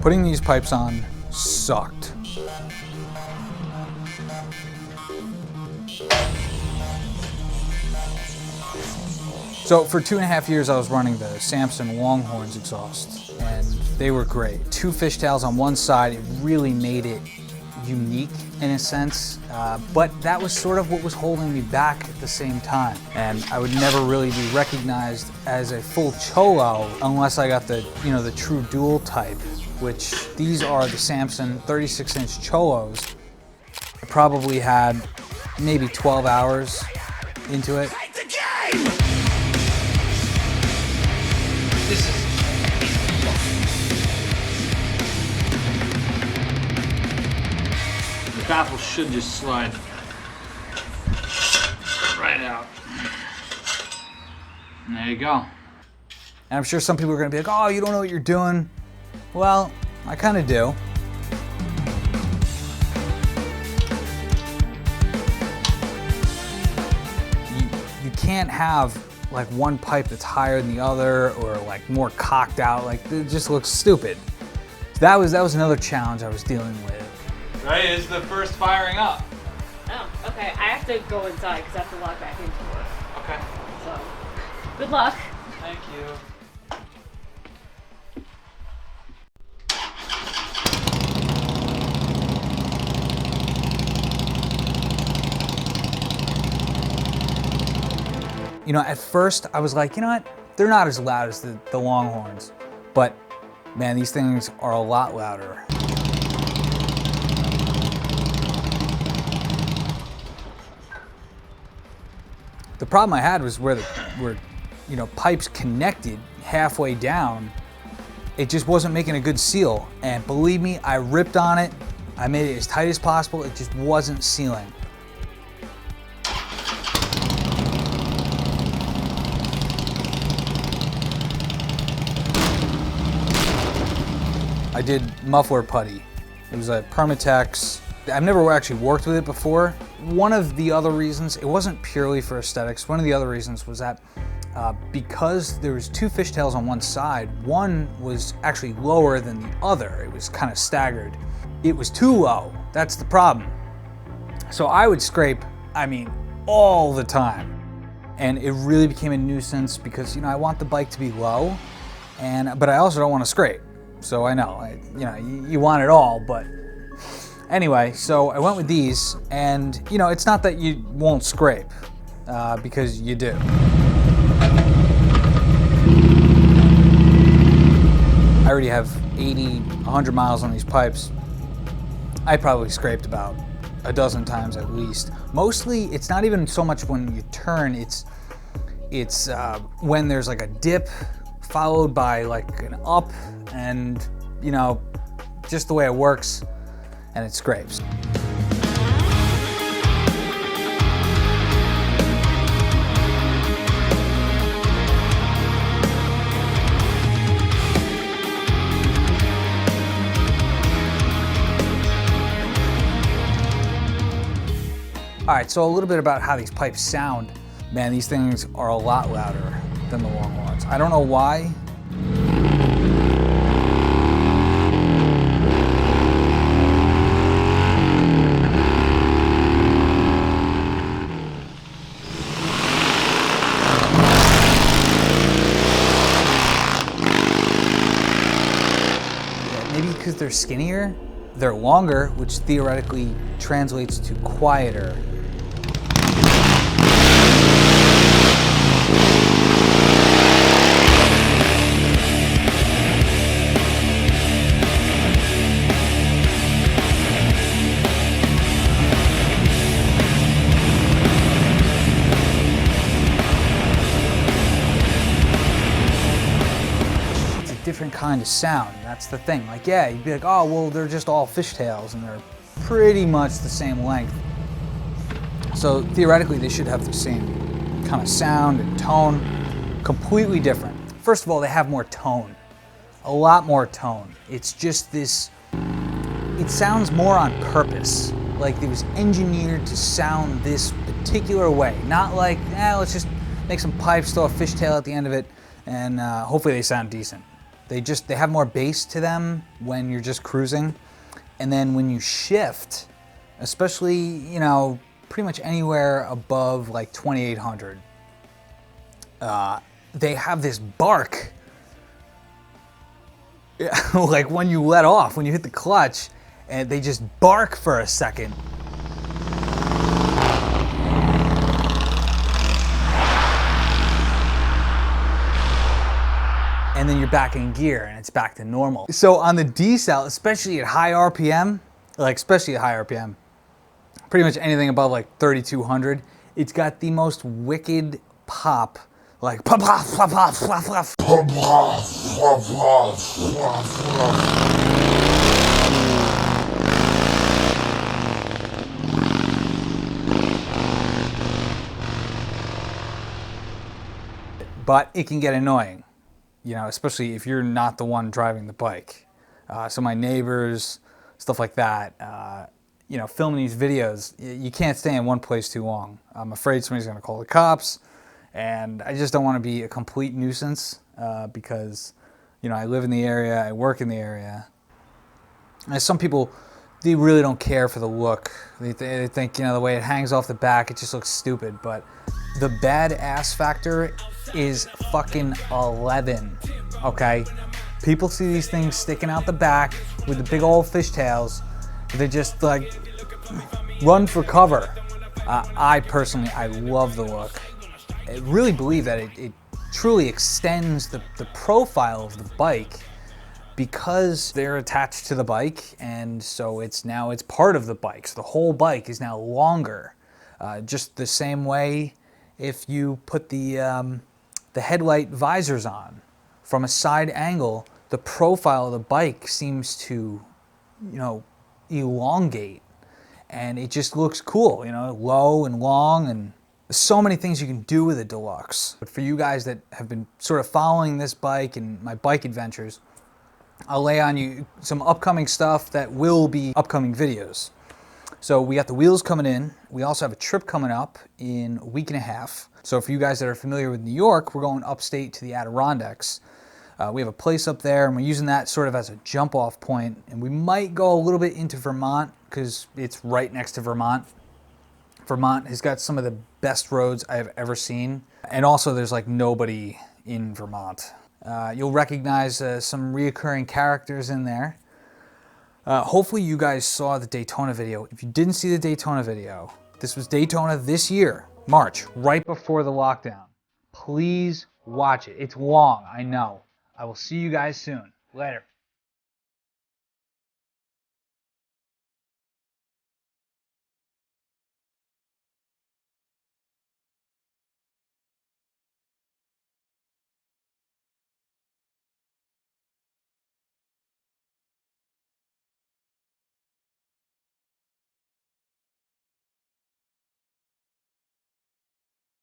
Putting these pipes on sucked. So for 2.5 years, I was running the Samson Longhorns exhaust, and they were great. 2 fishtails on one side, it really made it unique in a sense, but that was sort of what was holding me back at the same time. And I would never really be recognized as a full cholo unless I got the, the true dual type, which these are the Samson 36-inch cholos. I probably had maybe 12 hours into it. The baffle should just slide right out. And there you go. And I'm sure some people are gonna be like, oh, you don't know what you're doing. Well, I kinda do. You can't have like one pipe that's higher than the other or like more cocked out. Like it just looks stupid. So that was another challenge I was dealing with. Right, it's the first firing up. Oh, okay. I have to go inside because I have to log back into work. Okay. So, good luck. Thank you. At first I was like, you know what? They're not as loud as the Longhorns, but man, these things are a lot louder. The problem I had was where pipes connected halfway down, it just wasn't making a good seal. And believe me, I ripped on it. I made it as tight as possible. It just wasn't sealing. I did muffler putty. It was a Permatex. I've never actually worked with it before. One of the other reasons, it wasn't purely for aesthetics, one of the other reasons was that because there was 2 fishtails on one side, one was actually lower than the other. It was kind of staggered. It was too low, that's the problem. So I would scrape, all the time. And it really became a nuisance because, I want the bike to be low, but I also don't want to scrape. So I know, you want it all, but anyway, so I went with these, and it's not that you won't scrape, because you do. I already have 80, 100 miles on these pipes. I probably scraped about a dozen times at least. Mostly, it's not even so much when you turn, it's when there's like a dip followed by like an up, and just the way it works, and it scrapes. All right, so a little bit about how these pipes sound. Man, these things are a lot louder than the Longhorns. I don't know why. Maybe because they're skinnier, they're longer, which theoretically translates to quieter. Different kind of sound. That's the thing. Like, yeah, you'd be like, oh, well, they're just all fishtails and they're pretty much the same length. So theoretically, they should have the same kind of sound and tone. Completely different. First of all, they have more tone. A lot more tone. It's just this, it sounds more on purpose. Like it was engineered to sound this particular way. Not like, let's just make some pipes, throw a fishtail at the end of it, and hopefully they sound decent. They have more bass to them when you're just cruising. And then when you shift, especially, you know, pretty much anywhere above like 2800, they have this bark. Like when you let off, when you hit the clutch, and they just bark for a second. And then you're back in gear and it's back to normal. So on the decel, especially at high RPM, pretty much anything above like 3200, it's got the most wicked pop, like pop pop pop pop pop pop. But it can get annoying, you know, especially if you're not the one driving the bike. So my neighbors, stuff like that, you know, filming these videos, you can't stay in one place too long. I'm afraid somebody's gonna call the cops, and I just don't wanna be a complete nuisance because, you know, I live in the area, I work in the area. And some people, they really don't care for the look. They think, you know, the way it hangs off the back, it just looks stupid, but the badass factor is fucking 11, okay? People see these things sticking out the back with the big old fishtails. They just like run for cover. I personally, I love the look. I really believe that it truly extends the profile of the bike because they're attached to the bike, and so it's part of the bike. So the whole bike is now longer. Just the same way if you put the headlight visors on from a side angle, the profile of the bike seems to, you know, elongate, and it just looks cool, you know, low and long, and so many things you can do with a Deluxe. But for you guys that have been sort of following this bike and my bike adventures, I'll lay on you some upcoming stuff that will be upcoming videos. So we got the wheels coming in. We also have a trip coming up in a week and a half. So for you guys that are familiar with New York, we're going upstate to the Adirondacks. We have a place up there, and we're using that sort of as a jump-off point. And we might go a little bit into Vermont because it's right next to Vermont. Vermont has got some of the best roads I have ever seen. And also there's like nobody in Vermont. You'll recognize some reoccurring characters in there. Hopefully you guys saw the Daytona video. If you didn't see the Daytona video, this was Daytona this year, March, right before the lockdown. Please watch it. It's long, I know. I will see you guys soon. Later.